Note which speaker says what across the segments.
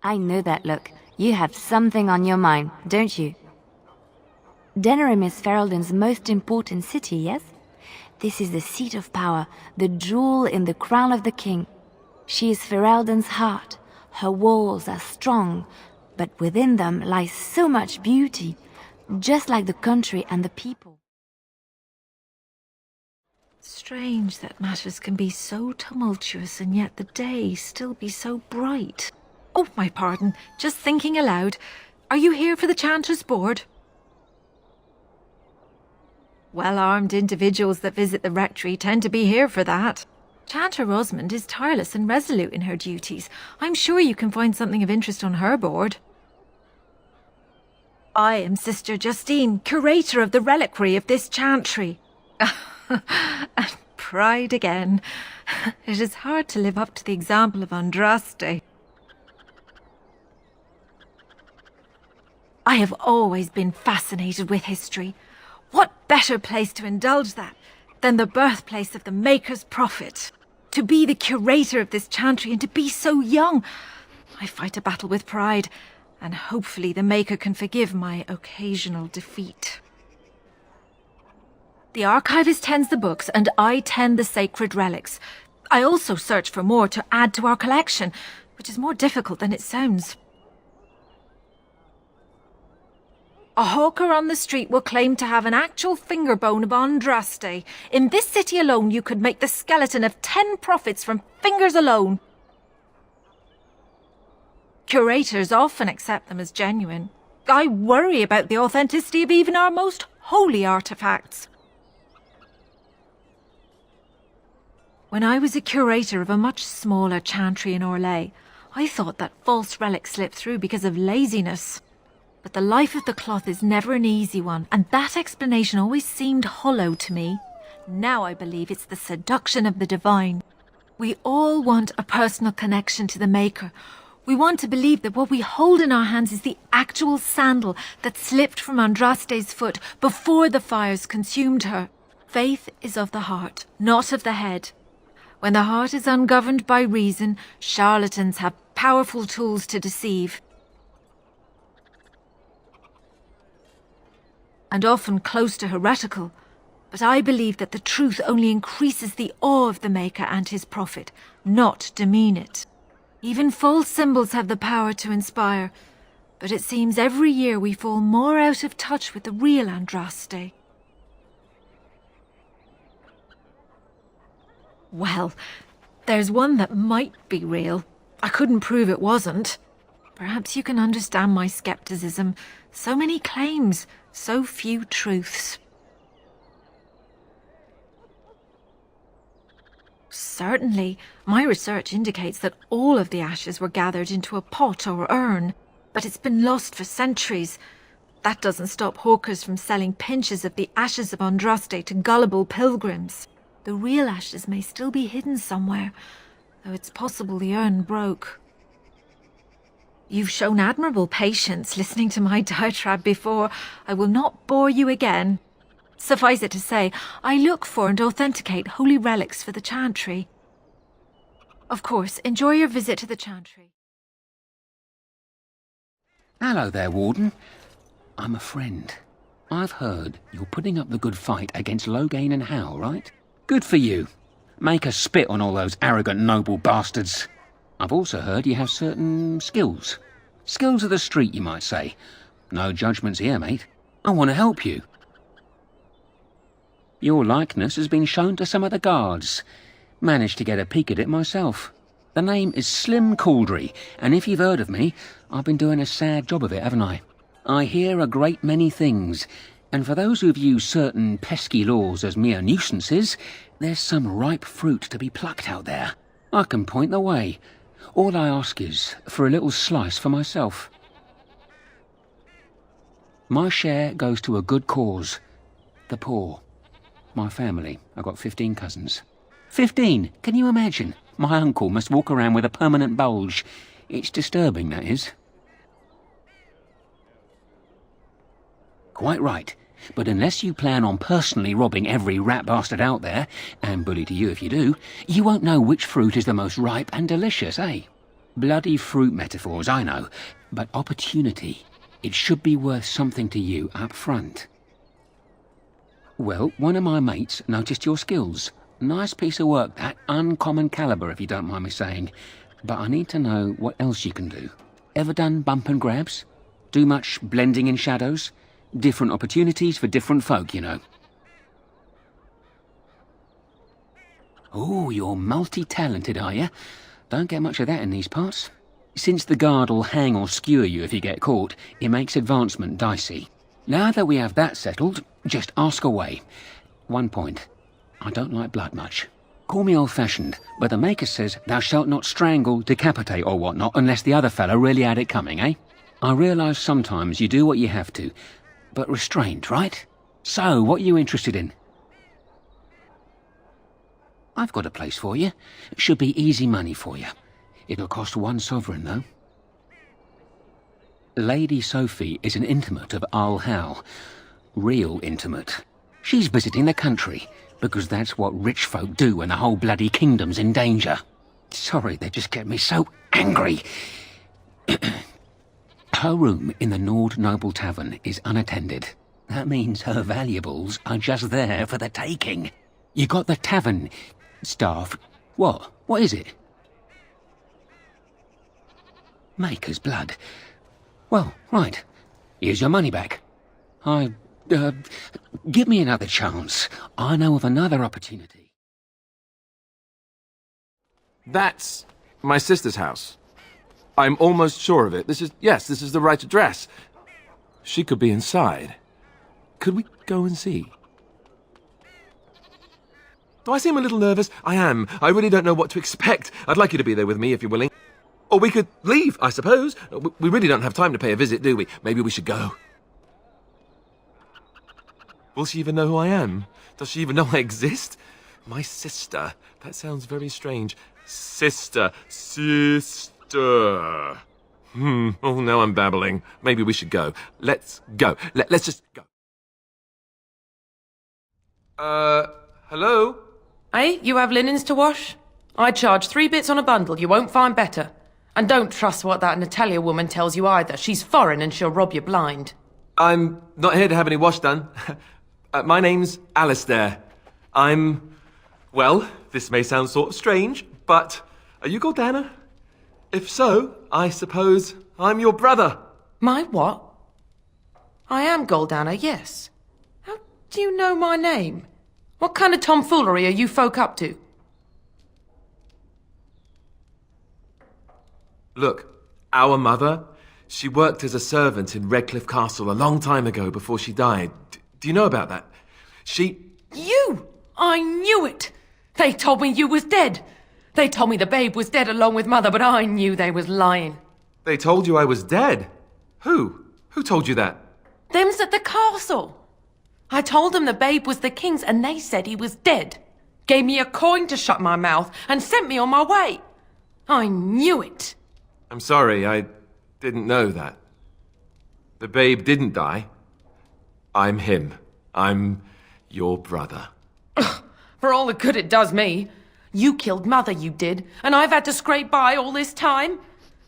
Speaker 1: I know that look. You have something on your mind, don't you? Denerim is Ferelden's most important city, yes? This is the seat of power, the jewel in the crown of the king. She is Ferelden's heart. Her walls are strong, but within them lies so much beauty, just like the country and the people.
Speaker 2: Strange that matters can be so tumultuous and yet the day still be so bright. Oh, my pardon, just thinking aloud. Are you here for the Chanter's Board? Well-armed individuals that visit the rectory tend to be here for that. Chanter Osmond is tireless and resolute in her duties. I'm sure you can find something of interest on her board. I am Sister Justine, curator of the reliquary of this chantry. And pride again. It is hard to live up to the example of Andraste. I have always been fascinated with history. What better place to indulge that than the birthplace of the Maker's prophet? To be the curator of this chantry and to be so young. I fight a battle with pride, and hopefully the Maker can forgive my occasional defeat. The archivist tends the books, and I tend the sacred relics. I also search for more to add to our collection, which is more difficult than it sounds. A hawker on the street will claim to have an actual finger bone of Andraste. In this city alone, you could make the skeleton of 10 prophets from fingers alone. Curators often accept them as genuine. I worry about the authenticity of even our most holy artifacts. When I was a curator of a much smaller chantry in Orlais, I thought that false relics slipped through because of laziness. But the life of the cloth is never an easy one, and that explanation always seemed hollow to me. Now I believe it's the seduction of the divine. We all want a personal connection to the Maker. We want to believe that what we hold in our hands is the actual sandal that slipped from Andraste's foot before the fires consumed her. Faith is of the heart, not of the head. When the heart is ungoverned by reason, charlatans have powerful tools to deceive. And often close to heretical. But I believe that the truth only increases the awe of the Maker and his prophet, not demean it. Even false symbols have the power to inspire, but it seems every year we fall more out of touch with the real Andraste. Well, there's one that might be real. I couldn't prove it wasn't. Perhaps you can understand my skepticism. So many claims, so few truths. Certainly, my research indicates that all of the ashes were gathered into a pot or urn, but it's been lost for centuries. That doesn't stop hawkers from selling pinches of the ashes of Andraste to gullible pilgrims. The real ashes may still be hidden somewhere, though it's possible the urn broke. You've shown admirable patience listening to my diatribe before. I will not bore you again. Suffice it to say, I look for and authenticate holy relics for the chantry. Of course, enjoy your visit to the chantry.
Speaker 3: Hello there, Warden. I'm a friend. I've heard you're putting up the good fight against Loghain and Howe, right? Good for you. Make a spit on all those arrogant noble bastards. I've also heard you have certain skills. Skills of the street, you might say. No judgments here, mate. I want to help you. Your likeness has been shown to some of the guards. Managed to get a peek at it myself. The name is Slim Cauldry, and if you've heard of me, I've been doing a sad job of it, haven't I? I hear a great many things, and for those who view certain pesky laws as mere nuisances, there's some ripe fruit to be plucked out there. I can point the way. All I ask is for a little slice for myself. My share goes to a good cause. The poor. My family. I've got 15 cousins. 15! Can you imagine? My uncle must walk around with a permanent bulge. It's disturbing, that is. Quite right. But unless you plan on personally robbing every rat bastard out there, and bully to you if you do, you won't know which fruit is the most ripe and delicious, eh? Bloody fruit metaphors, I know. But opportunity, it should be worth something to you up front. Well, one of my mates noticed your skills. Nice piece of work, that. Uncommon caliber, if you don't mind me saying. But I need to know what else you can do. Ever done bump and grabs? Do much blending in shadows? Different opportunities for different folk, you know. Oh, you're multi-talented, are you? Don't get much of that in these parts. Since the guard'll hang or skewer you if you get caught, it makes advancement dicey. Now that we have that settled, just ask away. One point. I don't like blood much. Call me old-fashioned, but the Maker says thou shalt not strangle, decapitate or whatnot unless the other fella really had it coming, eh? I realise sometimes you do what you have to, but restrained, right? So, what are you interested in? I've got a place for you. It should be easy money for you. It'll cost 1 sovereign, though. Lady Sophie is an intimate of Al Hal. Real intimate. She's visiting the country, because that's what rich folk do when the whole bloody kingdom's in danger. Sorry, they just get me so angry. Her room in the Nord Noble Tavern is unattended. That means her valuables are just there for the taking. You got the tavern staff. What? What is it? Maker's blood. Well, right. Here's your money back. Give me another chance. I know of another opportunity.
Speaker 4: That's my sister's house. I'm almost sure of it. This is the right address. She could be inside. Could we go and see? Do I seem a little nervous? I am. I really don't know what to expect. I'd like you to be there with me if you're willing. Or we could leave, I suppose. We really don't have time to pay a visit, do we? Maybe we should go. Will she even know who I am? Does she even know I exist? My sister. That sounds very strange. Sister. Oh, now I'm babbling. Maybe we should go. Let's go. Let's just go. Hello?
Speaker 5: Hey, you have linens to wash? I charge 3 bits on a bundle. You won't find better. And don't trust what that Natalia woman tells you either. She's foreign and she'll rob you blind.
Speaker 4: I'm not here to have any wash done. My name's Alistair. Well, this may sound sort of strange, but are you Gordana? If so, I suppose I'm your brother.
Speaker 5: My what? I am Goldana, yes. How do you know my name? What kind of tomfoolery are you folk up to?
Speaker 4: Look, our mother, she worked as a servant in Redcliffe Castle a long time ago before she died. Do you know about that?
Speaker 5: You! I knew it! They told me you was dead. They told me the babe was dead along with mother, but I knew they was lying.
Speaker 4: They told you I was dead? Who? Who told you that?
Speaker 5: Them's at the castle. I told them the babe was the king's and they said he was dead. Gave me a coin to shut my mouth and sent me on my way. I knew it.
Speaker 4: I'm sorry, I didn't know that. The babe didn't die. I'm him. I'm your brother.
Speaker 5: For all the good it does me. You killed mother, you did, and I've had to scrape by all this time.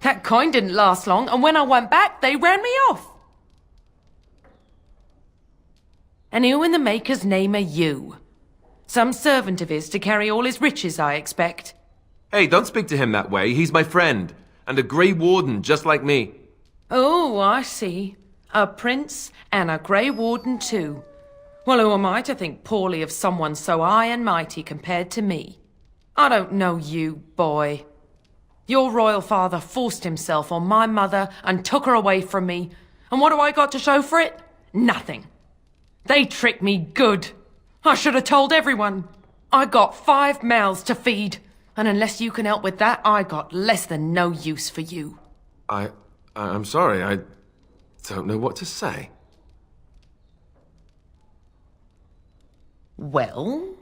Speaker 5: That coin didn't last long, and when I went back, they ran me off. And who in the Maker's name are you? Some servant of his to carry all his riches, I expect.
Speaker 4: Hey, don't speak to him that way. He's my friend, and a Grey Warden just like me.
Speaker 5: Oh, I see. A prince and a Grey Warden too. Well, who am I to think poorly of someone so high and mighty compared to me? I don't know you, boy. Your royal father forced himself on my mother and took her away from me. And what do I got to show for it? Nothing. They tricked me good. I should have told everyone. I got 5 mouths to feed. And unless you can help with that, I got less than no use for you.
Speaker 4: I'm sorry, I don't know what to say.
Speaker 5: Well,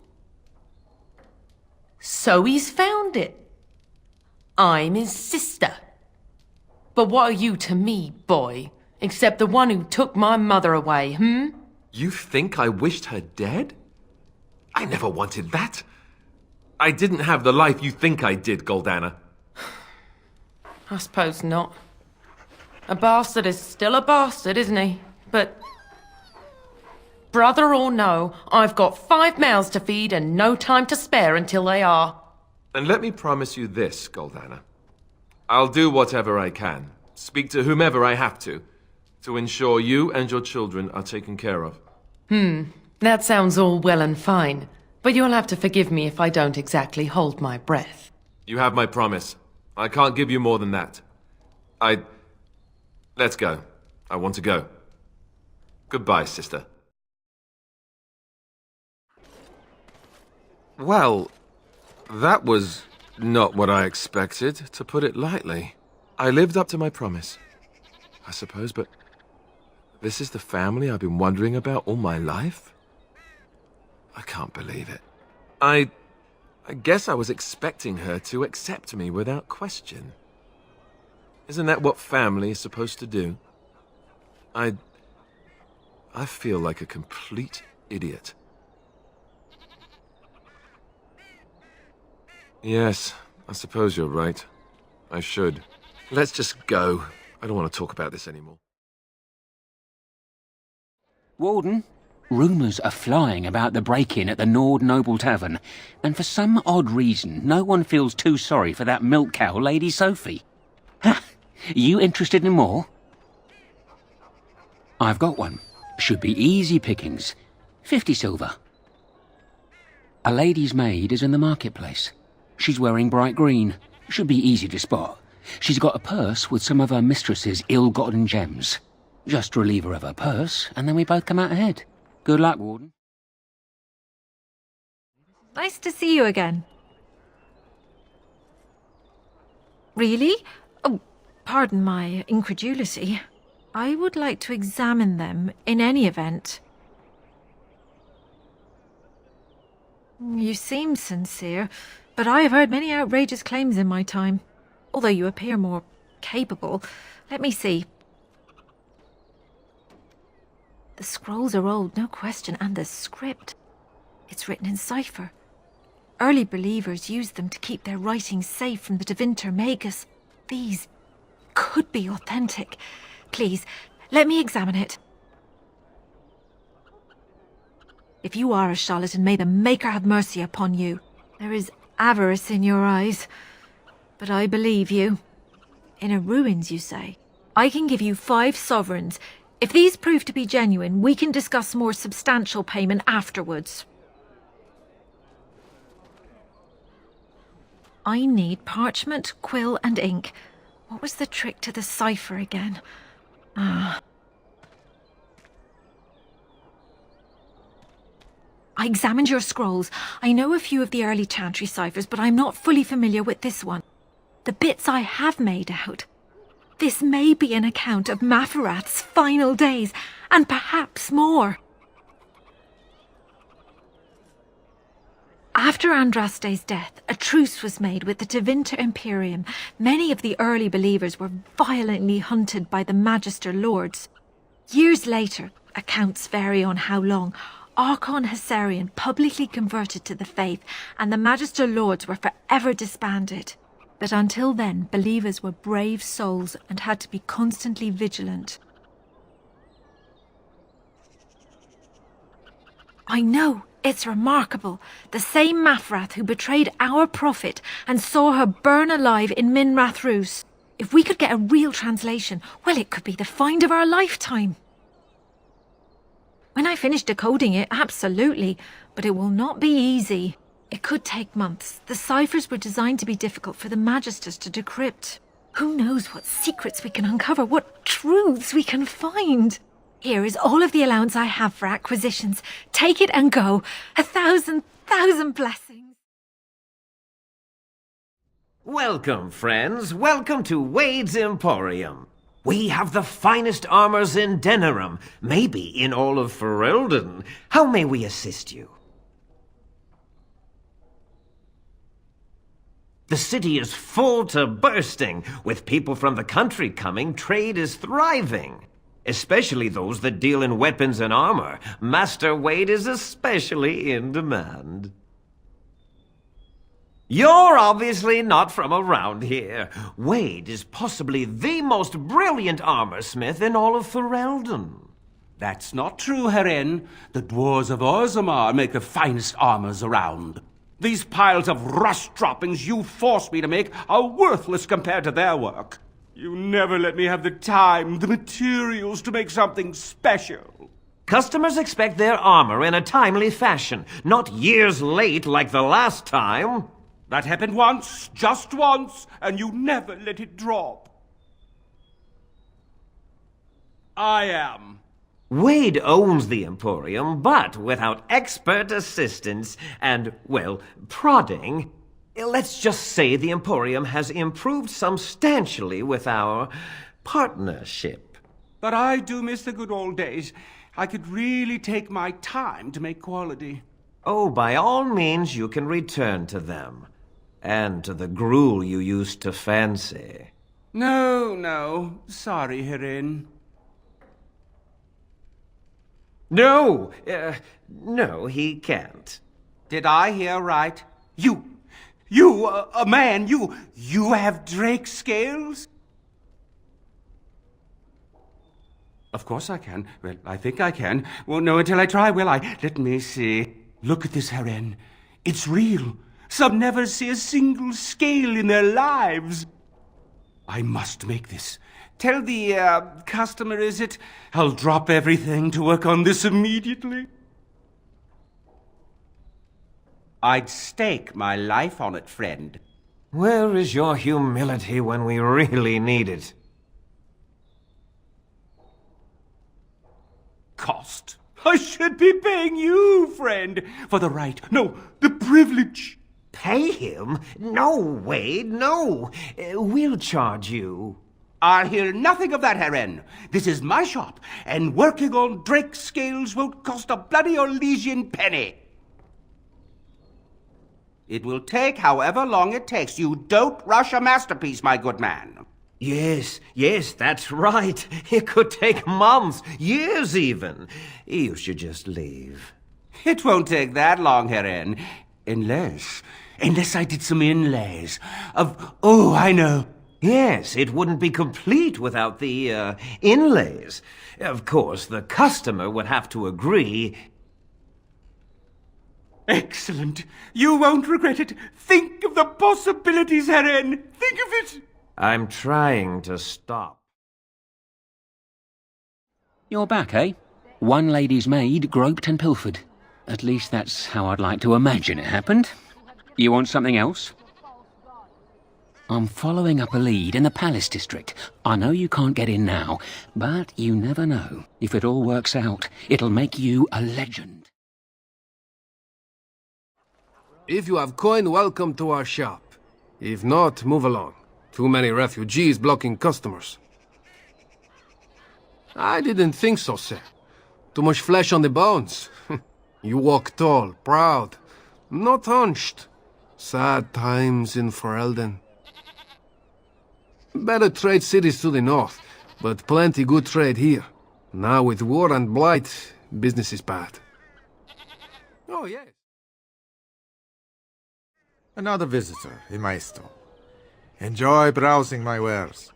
Speaker 5: so he's found it. I'm his sister. But what are you to me, boy, except the one who took my mother away,
Speaker 4: You think I wished her dead? I never wanted that. I didn't have the life you think I did, Goldana.
Speaker 5: I suppose not. A bastard is still a bastard, isn't he? But... brother or no, I've got 5 mouths to feed and no time to spare until they are.
Speaker 4: And let me promise you this, Goldana. I'll do whatever I can, speak to whomever I have to ensure you and your children are taken care of.
Speaker 5: That sounds all well and fine, but you'll have to forgive me if I don't exactly hold my breath.
Speaker 4: You have my promise. I can't give you more than that. Let's go. I want to go. Goodbye, sister. Well, that was not what I expected, to put it lightly. I lived up to my promise, I suppose, but this is the family I've been wondering about all my life? I can't believe it. I guess I was expecting her to accept me without question. Isn't that what family is supposed to do? I feel like a complete idiot. Yes, I suppose you're right. I should. Let's just go. I don't want to talk about this anymore.
Speaker 3: Warden, rumours are flying about the break-in at the Nord Noble Tavern, and for some odd reason, no one feels too sorry for that milk cow, Lady Sophie. Ha! You interested in more? I've got one. Should be easy pickings. 50 silver. A lady's maid is in the marketplace. She's wearing bright green. Should be easy to spot. She's got a purse with some of her mistress's ill-gotten gems. Just relieve her of her purse, and then we both come out ahead. Good luck, Warden.
Speaker 2: Nice to see you again. Really? Oh, pardon my incredulity. I would like to examine them in any event. You seem sincere, but I have heard many outrageous claims in my time. Although you appear more capable. Let me see. The scrolls are old, no question, and the script. It's written in cipher. Early believers used them to keep their writings safe from the Tevinter Magus. These could be authentic. Please, let me examine it. If you are a charlatan, may the Maker have mercy upon you. There is avarice in your eyes, but I believe you. Inner ruins, you say? I can give you 5 sovereigns. If these prove to be genuine, we can discuss more substantial payment afterwards. I need parchment, quill, and ink. What was the trick to the cipher again? I examined your scrolls. I know a few of the early Chantry ciphers, but I'm not fully familiar with this one. The bits I have made out. This may be an account of Maferath's final days, and perhaps more. After Andraste's death, a truce was made with the Tevinter Imperium. Many of the early believers were violently hunted by the Magister Lords. Years later, accounts vary on how long, Archon Hessarian publicly converted to the faith, and the Magister Lords were forever disbanded. But until then, believers were brave souls and had to be constantly vigilant. I know, it's remarkable. The same Maferath who betrayed our prophet and saw her burn alive in Minrath Rus. If we could get a real translation, well, it could be the find of our lifetime. When I finish decoding it, absolutely, but it will not be easy. It could take months. The ciphers were designed to be difficult for the Magisters to decrypt. Who knows what secrets we can uncover, what truths we can find. Here is all of the allowance I have for acquisitions. Take it and go. 1,000 blessings.
Speaker 6: Welcome, friends. Welcome to Wade's Emporium. We have the finest armors in Denerim, maybe in all of Ferelden. How may we assist you? The city is full to bursting. With people from the country coming, trade is thriving. Especially those that deal in weapons and armor. Master Wade is especially in demand. You're obviously not from around here. Wade is possibly the most brilliant armorsmith in all of Ferelden.
Speaker 7: That's not true, Herin. The dwarves of Orzammar make the finest armors around. These piles of rust droppings you forced me to make are worthless compared to their work. You never let me have the time, the materials to make something special.
Speaker 6: Customers expect their armor in a timely fashion, not years late like the last time.
Speaker 7: That happened once, just once, and you never let it drop. I am.
Speaker 6: Wade owns the Emporium, but without expert assistance and, well, prodding, let's just say the Emporium has improved substantially with our partnership.
Speaker 7: But I do miss the good old days. I could really take my time to make quality.
Speaker 6: Oh, by all means, you can return to them. And to the gruel you used to fancy.
Speaker 7: No. Sorry, Herin.
Speaker 6: No, he can't.
Speaker 7: Did I hear right? You, a man, you have drake scales? Of course I can. Well, I think I can. Won't know until I try, will I? Let me see. Look at this, Herin. It's real. Some never see a single scale in their lives. I must make this. Tell the, customer, is it? I'll drop everything to work on this immediately. I'd stake my life on it, friend.
Speaker 6: Where is your humility when we really need it?
Speaker 7: Cost. I should be paying you, friend, for the right, no, the privilege.
Speaker 6: Pay him? No, Wade, no. We'll charge you.
Speaker 7: I'll hear nothing of that, Herin. This is my shop, and working on drake scales won't cost a bloody Orlesian penny. It will take however long it takes. You don't rush a masterpiece, my good man.
Speaker 6: Yes, that's right. It could take months, years even. You should just leave.
Speaker 7: It won't take that long, Herin. Unless I did some inlays of... Oh, I know.
Speaker 6: Yes, it wouldn't be complete without the, inlays. Of course, the customer would have to agree.
Speaker 7: Excellent. You won't regret it. Think of the possibilities, Herin. Think of it.
Speaker 6: I'm trying to stop.
Speaker 3: You're back, eh? One lady's maid groped and pilfered. At least that's how I'd like to imagine it happened. You want something else? I'm following up a lead in the Palace District. I know you can't get in now, but you never know. If it all works out, it'll make you a legend.
Speaker 8: If you have coin, welcome to our shop. If not, move along. Too many refugees blocking customers. I didn't think so, sir. Too much flesh on the bones. You walk tall, proud, not hunched. Sad times in Ferelden. Better trade cities to the north, but plenty good trade here. Now with war and blight, business is bad. Oh, yes.
Speaker 9: Another visitor in my store. Enjoy browsing my wares.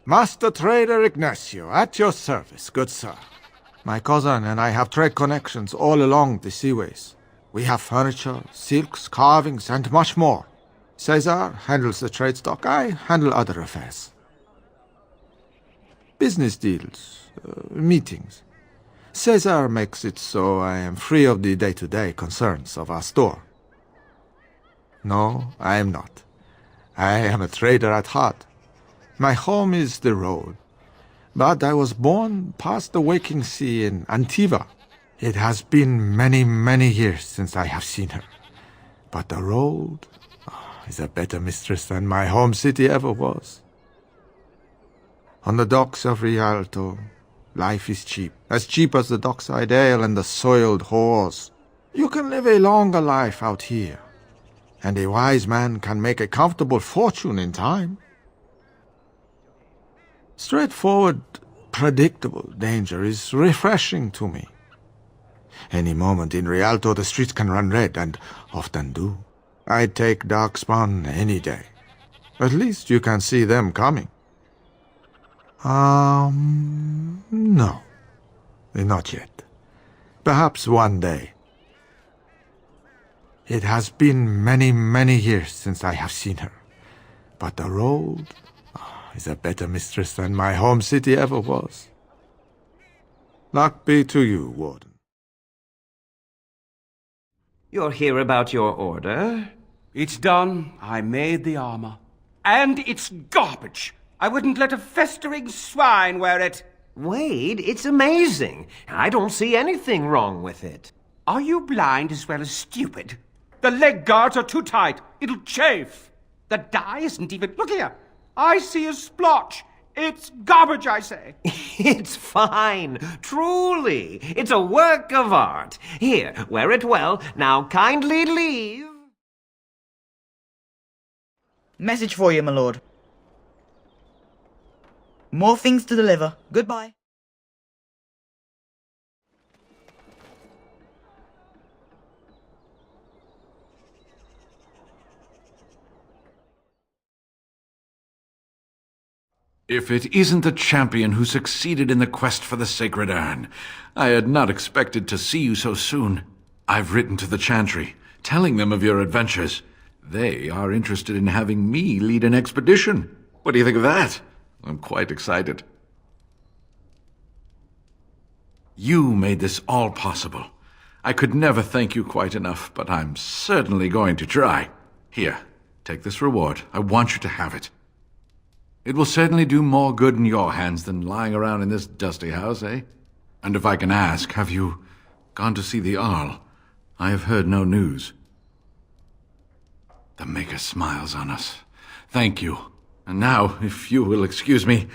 Speaker 9: Master Trader Ignacio, at your service, good sir. My cousin and I have trade connections all along the seaways. We have furniture, silks, carvings, and much more. Cesar handles the trade stock, I handle other affairs. Business deals, meetings. Cesar makes it so I am free of the day-to-day concerns of our store. No, I am not. I am a trader at heart. My home is the road, but I was born past the waking sea in Antiva. It has been many, many years since I have seen her. But the road is a better mistress than my home city ever was. On the docks of Rialto, life is cheap as the dockside ale and the soiled whores. You can live a longer life out here, and a wise man can make a comfortable fortune in time. Straightforward, predictable danger is refreshing to me. Any moment in Rialto the streets can run red, and often do. I'd take darkspawn any day. At least you can see them coming. No. Not yet. Perhaps one day. It has been many, many years since I have seen her. But the road is a better mistress than my home city ever was. Luck be to you, Warden.
Speaker 6: You're here about your order?
Speaker 7: It's done. I made the armor. And it's garbage. I wouldn't let a festering swine wear it.
Speaker 6: Wade, it's amazing. I don't see anything wrong with it.
Speaker 7: Are you blind as well as stupid? The leg guards are too tight. It'll chafe. The dye isn't even... Look here. I see a splotch. It's garbage, I say.
Speaker 6: It's fine. Truly. It's a work of art. Here, wear it well. Now kindly leave.
Speaker 10: Message for you, my lord. More things to deliver. Goodbye.
Speaker 11: If it isn't the champion who succeeded in the quest for the sacred urn, I had not expected to see you so soon. I've written to the Chantry, telling them of your adventures. They are interested in having me lead an expedition. What do you think of that? I'm quite excited. You made this all possible. I could never thank you quite enough, but I'm certainly going to try. Here, take this reward. I want you to have it. It will certainly do more good in your hands than lying around in this dusty house, eh? And if I can ask, have you gone to see the Arl? I have heard no news. The Maker smiles on us. Thank you. And now, if you will excuse me,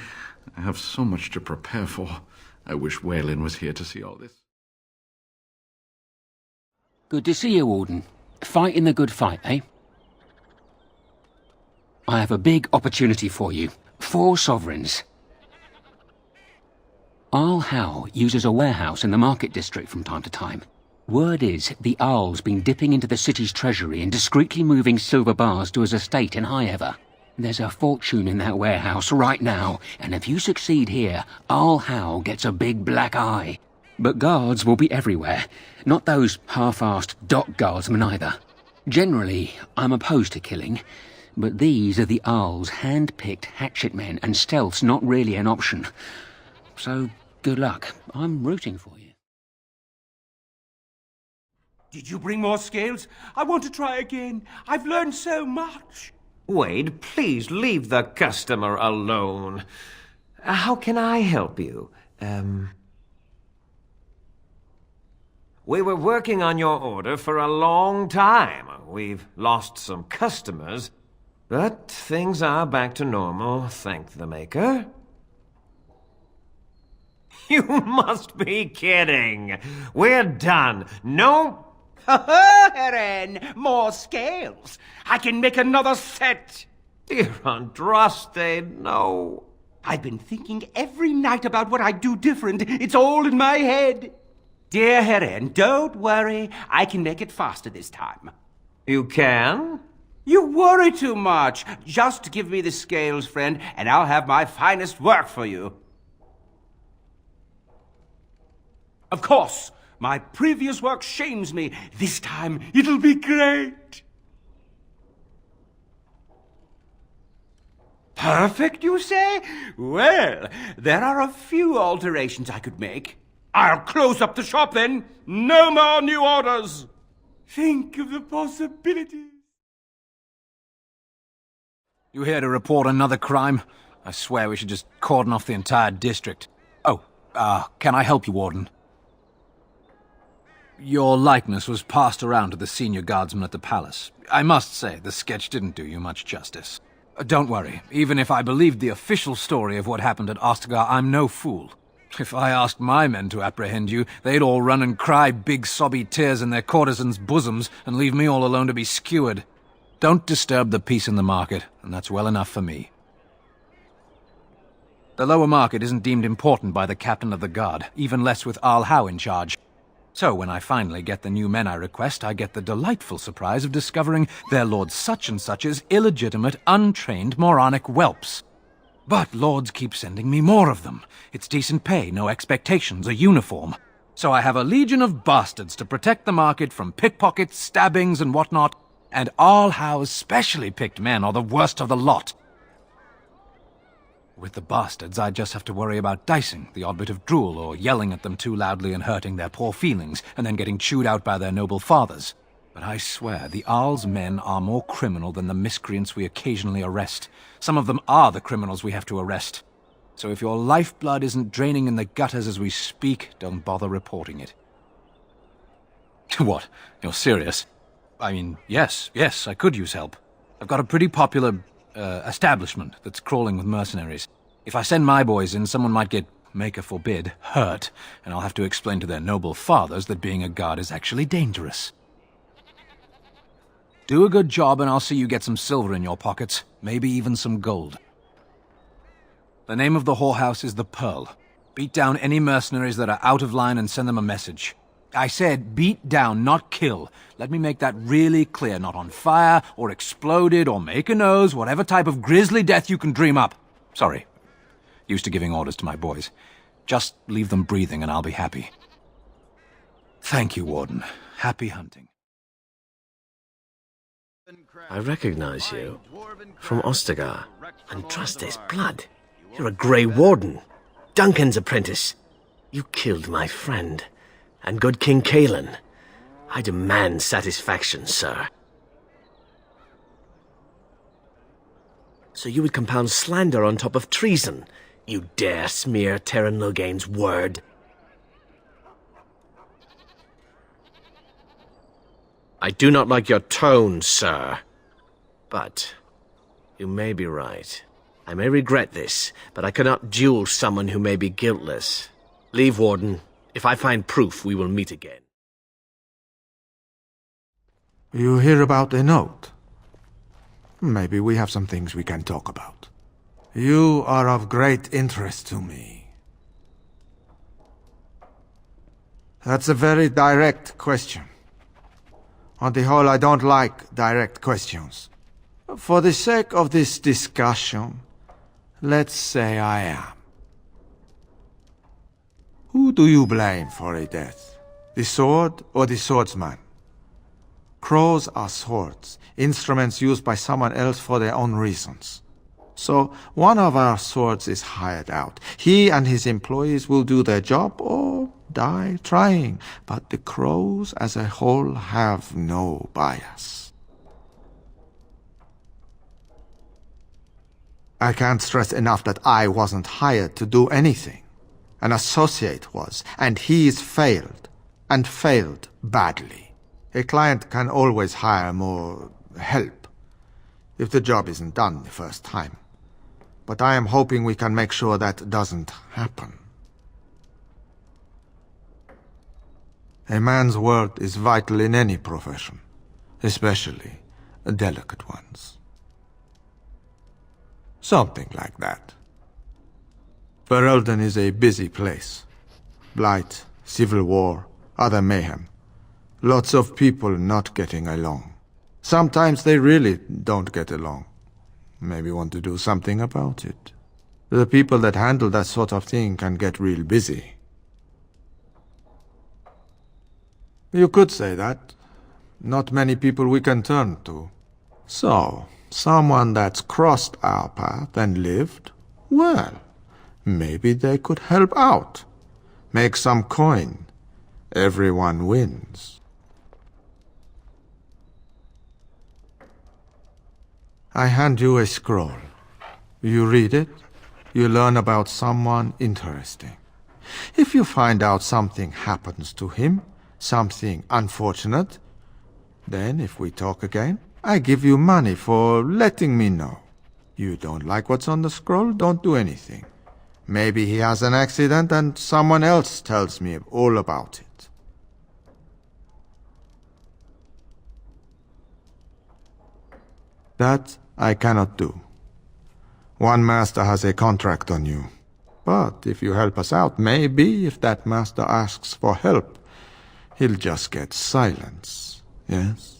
Speaker 11: I have so much to prepare for. I wish Waylin was here to see all this.
Speaker 3: Good to see you, Warden. Fighting the good fight, eh? I have a big opportunity for you. 4 sovereigns. Arl Howe uses a warehouse in the market district from time to time. Word is the Arl's been dipping into the city's treasury and discreetly moving silver bars to his estate in Highever. There's a fortune in that warehouse right now, and if you succeed here, Arl Howe gets a big black eye. But guards will be everywhere, not those half-assed dock guardsmen either. Generally, I'm opposed to killing, but these are the Arl's hand-picked hatchet men, and stealth's not really an option. So, good luck. I'm rooting for you.
Speaker 7: Did you bring more scales? I want to try again. I've learned so much.
Speaker 6: Wade, please leave the customer alone. How can I help you? We were working on your order for a long time. We've lost some customers, but things are back to normal, thank the Maker. You must be kidding. We're done. No...
Speaker 7: Heren, more scales. I can make another set.
Speaker 6: Dear Andraste, no.
Speaker 7: I've been thinking every night about what I'd do different. It's all in my head. Dear Heren, don't worry. I can make it faster this time.
Speaker 6: You can?
Speaker 7: You worry too much. Just give me the scales, friend, and I'll have my finest work for you. Of course. My previous work shames me. This time, it'll be great. Perfect, you say? Well, there are a few alterations I could make. I'll close up the shop then. No more new orders. Think of the possibilities.
Speaker 12: You here to report another crime? I swear we should just cordon off the entire district. Oh, can I help you, Warden? Your likeness was passed around to the senior guardsman at the palace. I must say, the sketch didn't do you much justice. Don't worry, even if I believed the official story of what happened at Ostgar, I'm no fool. If I asked my men to apprehend you, they'd all run and cry big sobby tears in their courtesans' bosoms and leave me all alone to be skewered. Don't disturb the peace in the market, and that's well enough for me. The lower market isn't deemed important by the captain of the guard, even less with Arl Howe in charge. So when I finally get the new men I request, I get the delightful surprise of discovering their Lord Such-and-Such's illegitimate, untrained, moronic whelps. But lords keep sending me more of them. It's decent pay, no expectations, a uniform. So I have a legion of bastards to protect the market from pickpockets, stabbings, and whatnot, and All Howe's specially picked men are the worst of the lot. With the bastards, I just have to worry about dicing, the odd bit of drool, or yelling at them too loudly and hurting their poor feelings, and then getting chewed out by their noble fathers. But I swear, the Arl's men are more criminal than the miscreants we occasionally arrest. Some of them are the criminals we have to arrest. So if your lifeblood isn't draining in the gutters as we speak, don't bother reporting it. What? You're serious? I mean, yes, I could use help. I've got a pretty popular, establishment that's crawling with mercenaries. If I send my boys in, someone might get, maker forbid, hurt, and I'll have to explain to their noble fathers that being a guard is actually dangerous. Do a good job and I'll see you get some silver in your pockets, maybe even some gold. The name of the whorehouse is the Pearl. Beat down any mercenaries that are out of line and send them a message. I said beat down, not kill. Let me make that really clear. Not on fire, or exploded, or make a nose, whatever type of grisly death you can dream up. Sorry. Used to giving orders to my boys. Just leave them breathing and I'll be happy. Thank you, Warden. Happy hunting.
Speaker 13: I recognize you from Ostagar, and trust his blood. You're a Grey Warden, Duncan's apprentice. You killed my friend, and good King Kайлан. I demand satisfaction, sir. So you would compound slander on top of treason? You dare smear Terran Loghain's word? I do not like your tone, sir. But you may be right. I may regret this, but I cannot duel someone who may be guiltless. Leave, Warden. If I find proof, we will meet again.
Speaker 9: You hear about a note? Maybe we have some things we can talk about. You are of great interest to me. That's a very direct question. On the whole, I don't like direct questions. For the sake of this discussion, let's say I am. Who do you blame for a death? The sword or the swordsman? Crows are swords, instruments used by someone else for their own reasons. So one of our swords is hired out. He and his employees will do their job or die trying, but the crows as a whole have no bias. I can't stress enough that I wasn't hired to do anything. An associate was, and he's failed, and failed badly. A client can always hire more help if the job isn't done the first time. But I am hoping we can make sure that doesn't happen. A man's word is vital in any profession, especially delicate ones. Something like that. Ferelden is a busy place. Blight, civil war, other mayhem. Lots of people not getting along. Sometimes they really don't get along. Maybe want to do something about it. The people that handle that sort of thing can get real busy. You could say that. Not many people we can turn to. So, someone that's crossed our path and lived, well, maybe they could help out. Make some coin. Everyone wins. I hand you a scroll. You read it, you learn about someone interesting. If you find out something happens to him, something unfortunate, then if we talk again, I give you money for letting me know. You don't like what's on the scroll, don't do anything. Maybe he has an accident and someone else tells me all about it. That I cannot do. One master has a contract on you. But if you help us out, maybe if that master asks for help, he'll just get silence, yes?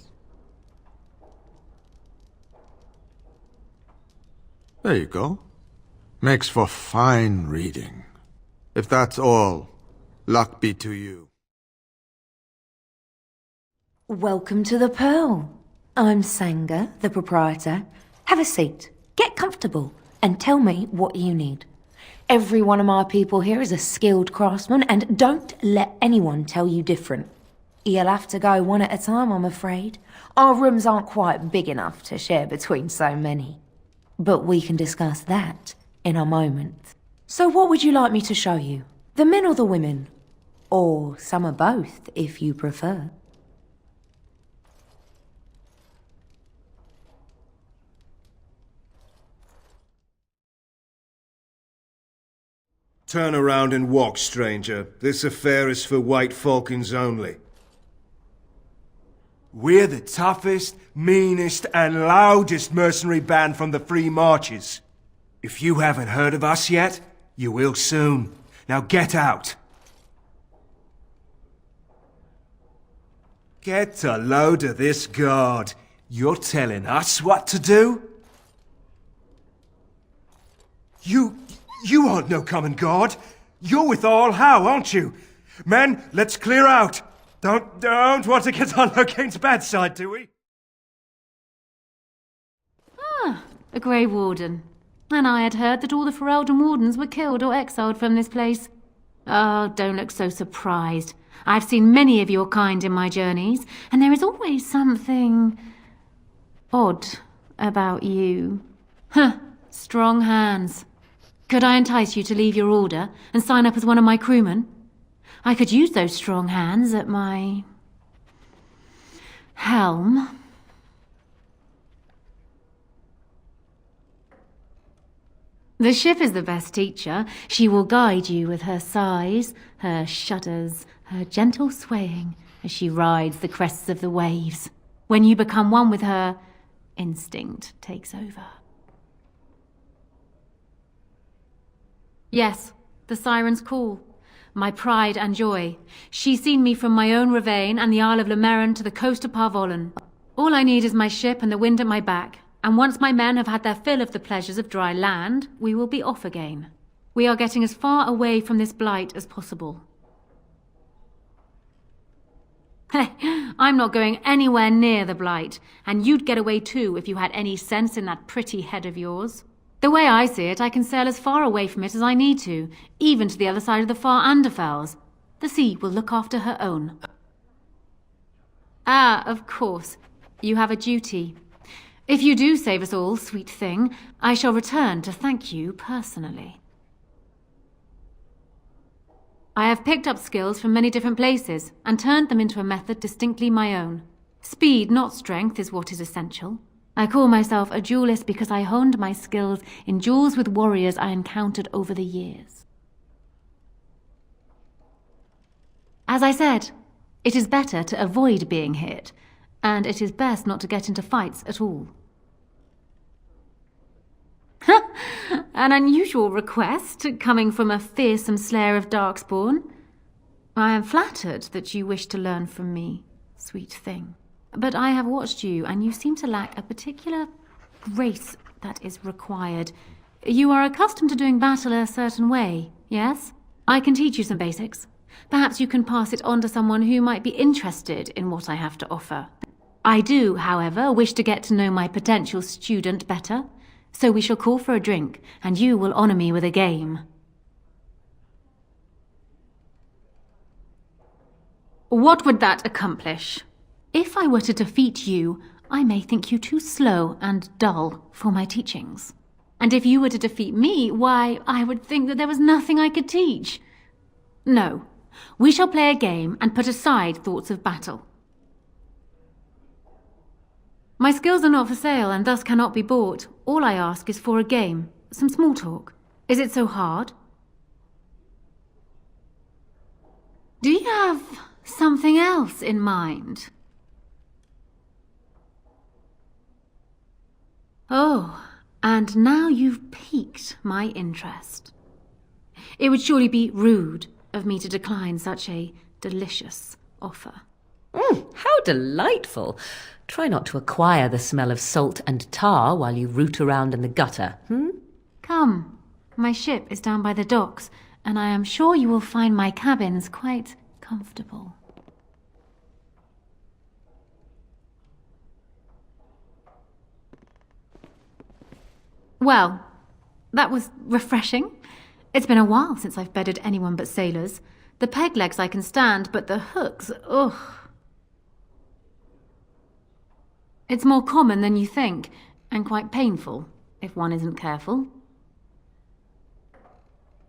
Speaker 9: There you go. Makes for fine reading. If that's all, luck be to you.
Speaker 1: Welcome to the Pearl. I'm Sanga, the proprietor. Have a seat, get comfortable, and tell me what you need. Every one of my people here is a skilled craftsman, and don't let anyone tell you different. You'll have to go one at a time, I'm afraid. Our rooms aren't quite big enough to share between so many. But we can discuss that in a moment. So what would you like me to show you? The men or the women? Or some of both, if you prefer.
Speaker 14: Turn around and walk, stranger. This affair is for white falcons only. We're the toughest, meanest, and loudest mercenary band from the Free Marches. If you haven't heard of us yet, you will soon. Now get out. Get a load of this guard. You're telling us what to do? You aren't no common guard. You're with All How, aren't you? Men, let's clear out. Don't want to get on Locane's bad side, do we?
Speaker 15: Ah, a Grey Warden. And I had heard that all the Ferelden Wardens were killed or exiled from this place. Oh, don't look so surprised. I've seen many of your kind in my journeys, and there is always something odd about you. Huh, strong hands. Could I entice you to leave your order and sign up as one of my crewmen? I could use those strong hands at my helm. The ship is the best teacher. She will guide you with her sighs, her shudders, her gentle swaying as she rides the crests of the waves. When you become one with her, instinct takes over. Yes, the siren's call. My pride and joy. She's seen me from my own ravine and the Isle of Lemeron to the coast of Parvolan. All I need is my ship and the wind at my back, and once my men have had their fill of the pleasures of dry land, we will be off again. We are getting as far away from this blight as possible. Hey, I'm not going anywhere near the blight, and you'd get away too if you had any sense in that pretty head of yours. The way I see it, I can sail as far away from it as I need to, even to the other side of the far Anderfels. The sea will look after her own. Ah, of course. You have a duty. If you do save us all, sweet thing, I shall return to thank you personally. I have picked up skills from many different places and turned them into a method distinctly my own. Speed, not strength, is what is essential. I call myself a duelist because I honed my skills in duels with warriors I encountered over the years. As I said, it is better to avoid being hit, and it is best not to get into fights at all. An unusual request, coming from a fearsome slayer of darkspawn. I am flattered that you wish to learn from me, sweet thing. But I have watched you, and you seem to lack a particular grace that is required. You are accustomed to doing battle a certain way, yes? I can teach you some basics. Perhaps you can pass it on to someone who might be interested in what I have to offer. I do, however, wish to get to know my potential student better, so we shall call for a drink, and you will honor me with a game. What would that accomplish? If I were to defeat you, I may think you too slow and dull for my teachings. And if you were to defeat me, why, I would think that there was nothing I could teach. No, we shall play a game and put aside thoughts of battle. My skills are not for sale and thus cannot be bought. All I ask is for a game, some small talk. Is it so hard? Do you have something else in mind? Oh, and now you've piqued my interest. It would surely be rude of me to decline such a delicious offer.
Speaker 16: How delightful! Try not to acquire the smell of salt and tar while you root around in the gutter,
Speaker 15: Come, my ship is down by the docks, and I am sure you will find my cabins quite comfortable. Well, that was refreshing. It's been a while since I've bedded anyone but sailors. The peg legs I can stand, but the hooks, ugh. It's more common than you think, and quite painful, if one isn't careful.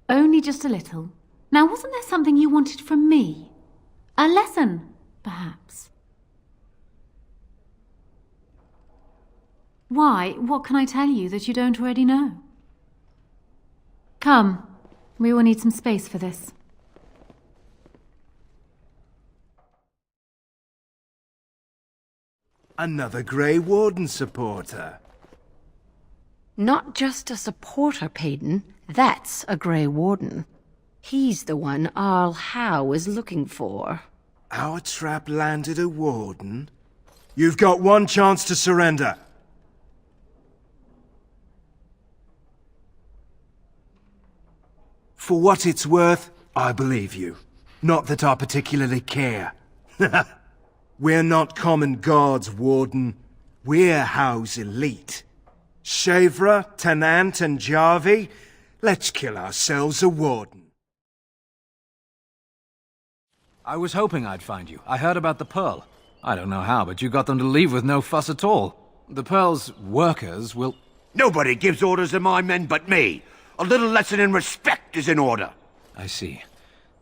Speaker 15: Only just a little. Now, wasn't there something you wanted from me? A lesson, perhaps? Why? What can I tell you that you don't already know? Come, we will need some space for this.
Speaker 14: Another Grey Warden supporter.
Speaker 17: Not just a supporter, Payton. That's a Grey Warden. He's the one Arl Howe is looking for.
Speaker 14: Our trap landed a Warden? You've got one chance to surrender. For what it's worth, I believe you. Not that I particularly care. We're not common guards, Warden. We're Howe's elite. Shavra, Tennant, and Jarvie, let's kill ourselves a Warden.
Speaker 12: I was hoping I'd find you. I heard about the Pearl. I don't know how, but you got them to leave with no fuss at all. The Pearl's workers will...
Speaker 7: Nobody gives orders to my men but me. A little lesson in respect is in order.
Speaker 12: I see.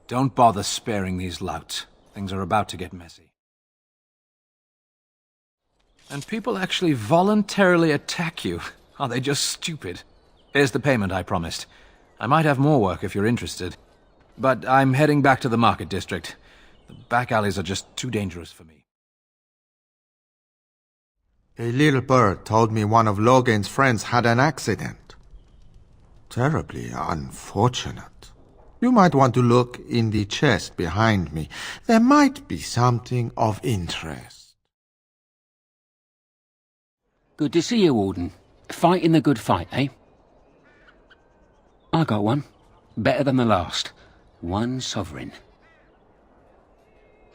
Speaker 12: Don't bother sparing these louts. Things are about to get messy. And people actually voluntarily attack you. Are they just stupid? Here's the payment I promised. I might have more work if you're interested. But I'm heading back to the market district. The back alleys are just too dangerous for me.
Speaker 9: A little bird told me one of Logan's friends had an accident. Terribly unfortunate. You might want to look in the chest behind me. There might be something of interest.
Speaker 3: Good to see you, Warden. Fighting the good fight, eh? I got one. Better than the last. 1 sovereign.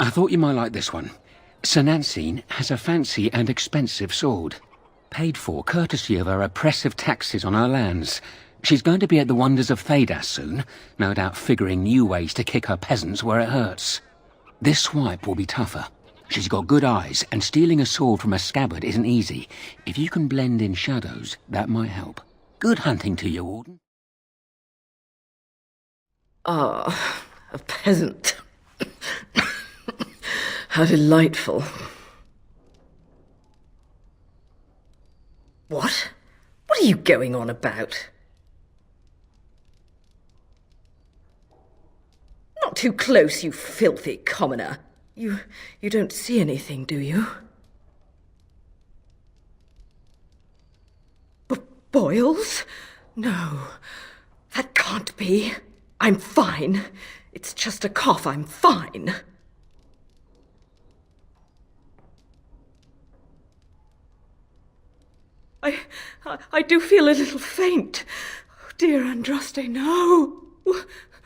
Speaker 3: I thought you might like this one. Sir Nancine has a fancy and expensive sword. Paid for courtesy of her oppressive taxes on her lands. She's going to be at the wonders of Thedas soon, no doubt figuring new ways to kick her peasants where it hurts. This swipe will be tougher. She's got good eyes, and stealing a sword from a scabbard isn't easy. If you can blend in shadows, that might help. Good hunting to you, Warden.
Speaker 16: Ah, a peasant. How delightful. What? What are you going on about? Not too close, you filthy commoner. You don't see anything, do you? Boils? No, that can't be. I'm fine. It's just a cough, I'm fine. I do feel a little faint. Oh, dear Andraste, no.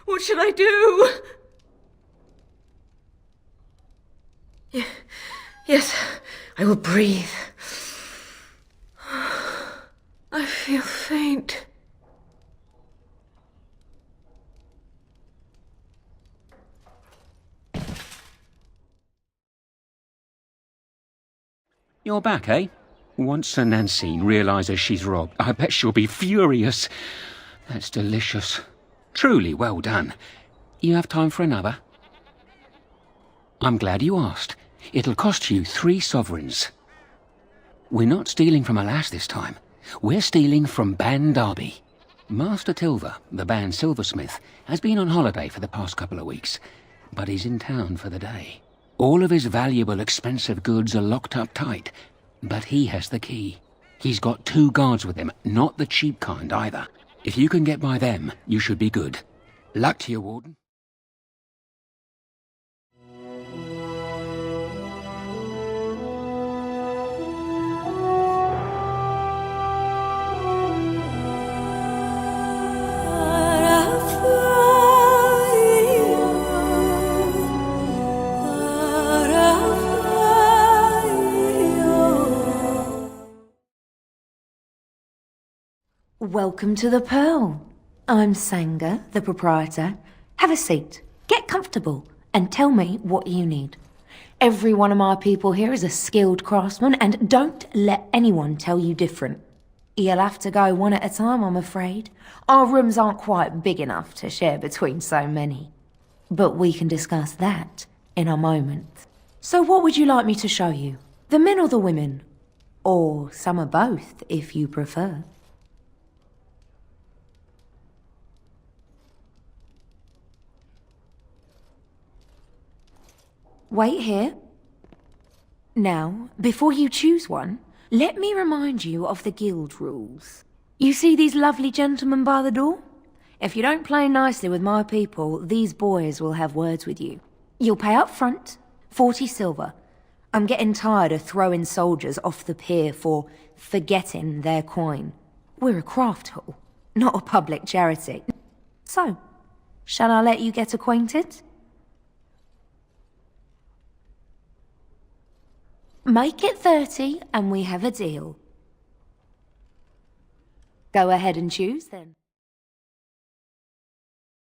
Speaker 16: What should I do? Yes, I will breathe. I feel faint.
Speaker 3: You're back, eh? Once Sir Nancine realises she's robbed, I bet she'll be furious. That's delicious. Truly well done. You have time for another? I'm glad you asked. It'll cost you 3 sovereigns. We're not stealing from a lass this time. We're stealing from Ban Derby. Master Tilver, the band silversmith, has been on holiday for the past couple of weeks, but he's in town for the day. All of his valuable, expensive goods are locked up tight, but he has the key. He's got 2 guards with him, not the cheap kind either. If you can get by them, you should be good. Luck to you, Warden.
Speaker 18: Welcome to the Pearl. I'm Sanga, the proprietor. Have a seat, get comfortable, and tell me what you need. Every one of my people here is a skilled craftsman, and don't let anyone tell you different. You'll have to go one at a time, I'm afraid. Our rooms aren't quite big enough to share between so many. But we can discuss that in a moment. So what would you like me to show you? The men or the women? Or some of both, if you prefer. Wait here. Now, before you choose one, let me remind you of the guild rules. You see these lovely gentlemen by the door? If you don't play nicely with my people, these boys will have words with you. You'll pay up front, 40 silver. I'm getting tired of throwing soldiers off the pier for forgetting their coin. We're a craft hall, not a public charity. So, shall I let you get acquainted? Make it 30 and we have a deal. Go ahead and choose then.